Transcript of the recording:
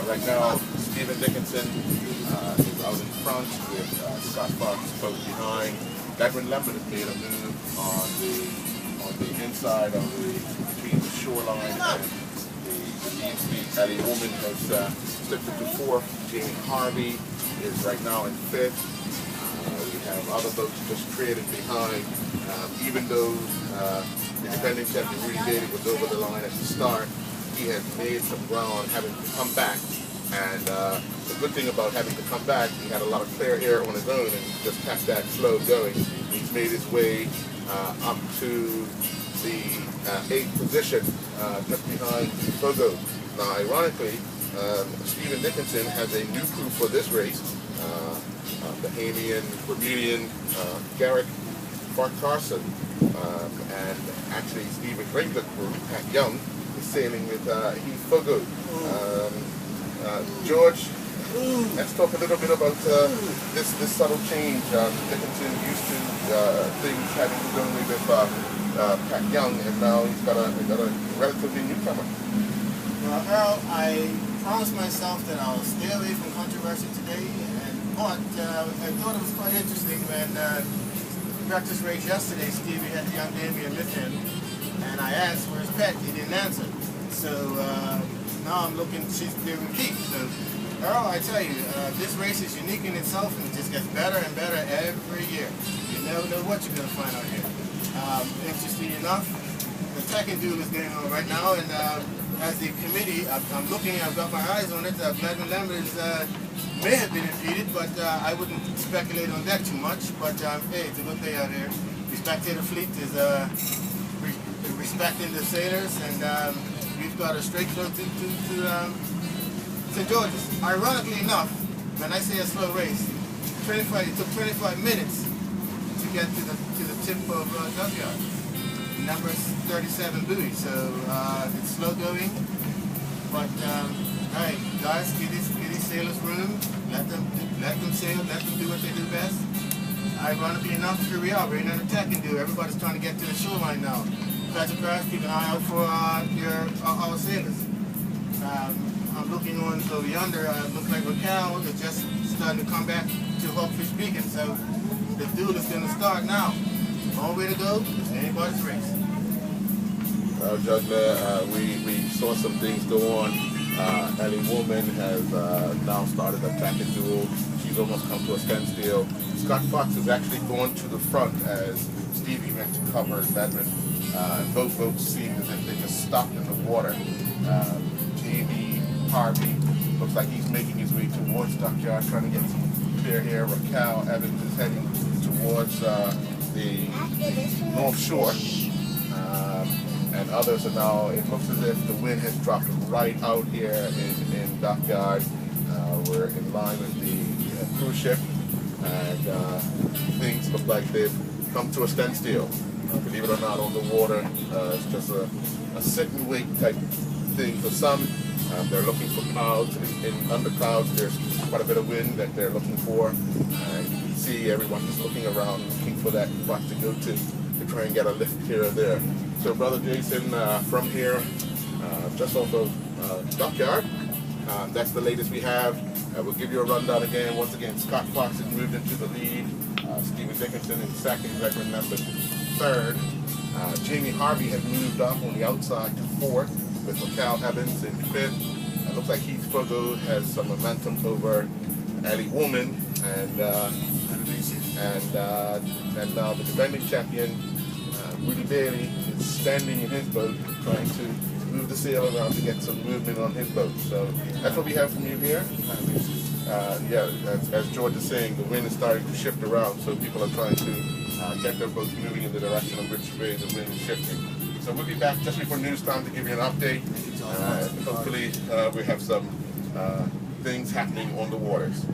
Right now, Stephen Dickinson is out in front with Scott Fox boat behind. Edwin Lambert has made a move on the inside of between the shoreline and the lead fleet. Ellie Woman has slipped into fourth. Jamie Harvey is right now in fifth. We have other boats just trading behind. Even though the defending champion Rudy Bailey was over the line at the start, he has made some ground, having to come back. And the good thing about having to come back, he had a lot of clear air on his own and just kept that flow going. He's made his way up to the 8th position, just behind Fogo. Now, ironically, Stephen Dickinson has a new crew for this race. Bahamian, Bermudian, Garrick Carson, and actually Stephen's regular crew, Pat Young, is sailing with Heath Fogo. George, let's talk a little bit about this subtle change. Dickinson used to things having to do with Pat Young, and now he's got a relatively newcomer. Well, Earl, I promised myself that I'll stay away from controversy today, but I thought it was quite interesting when practice race yesterday, Stevie had the young Damien with him, and I asked where's Pat. He didn't answer. So now I'm looking to see if they repeat. So Earl, I tell you, this race is unique in itself, and it just gets better and better every year. You never know what you're going to find out here. Interesting enough, the second duel is going on right now, and as the committee, I'm looking, I've got my eyes on it. Gladwin Lambert may have been defeated, but I wouldn't speculate on that too much. But hey, it's a good day out here. The spectator fleet is respecting the sailors, and we've got a straight flow to St. George's. Ironically enough, when I say a slow race, it took 25 minutes to get to the tip of Dockyard. Number 37 buoy, so it's slow going, but hey, guys, give these sailors room, let them sail, let them do what they do best. Ironically enough, here we are, we're in an attacking duel. Everybody's trying to get to the shoreline now. Guys, keep an eye out for our sailors. I'm looking on over yonder, looks like Raquel is just starting to come back to Hawkfish Beacon, so the duel is going to start now. Long way to go, it's anybody's race. Well, Juggler, we saw some things go on. Ellie Woman has now started attacking duel. She's almost come to a standstill. Scott Fox has actually gone to the front as Stevie went to cover Edwin. Both boats seemed as if they just stopped in the water. Jamie Harvey looks like he's making his way towards Dockyard, trying to get some clear here. Raquel Evans is heading towards the North Shore. And others are now, it looks as if the wind has dropped right out here in Dockyard. We're in line with the cruise ship, and things look like they've come to a standstill. Believe it or not, on the water, it's just a sit and wait type thing for some. They're looking for clouds. Under clouds, there's quite a bit of wind that they're looking for. And you can see everyone just looking around, looking for that spot to go to try and get a lift here or there. So, Brother Jason, from here, just off of Dockyard, that's the latest we have. We'll give you a rundown again. Once again, Scott Fox has moved into the lead. Stephen Dickinson in second, Edwin Lambert third. Jamie Harvey has moved up on the outside to fourth, with Raquel Evans in fifth. It looks like Heath Fogo has some momentum over Ellie Woman, and now the defending champion, Rudy Bailey, is standing in his boat, trying to move the sail around to get some movement on his boat. So that's what we have from you here. Yeah, as George is saying, the wind is starting to shift around, so people are trying to get their boats moving in the direction of which way the wind is shifting. So we'll be back just before news time to give you an update. Hopefully we have some things happening on the waters.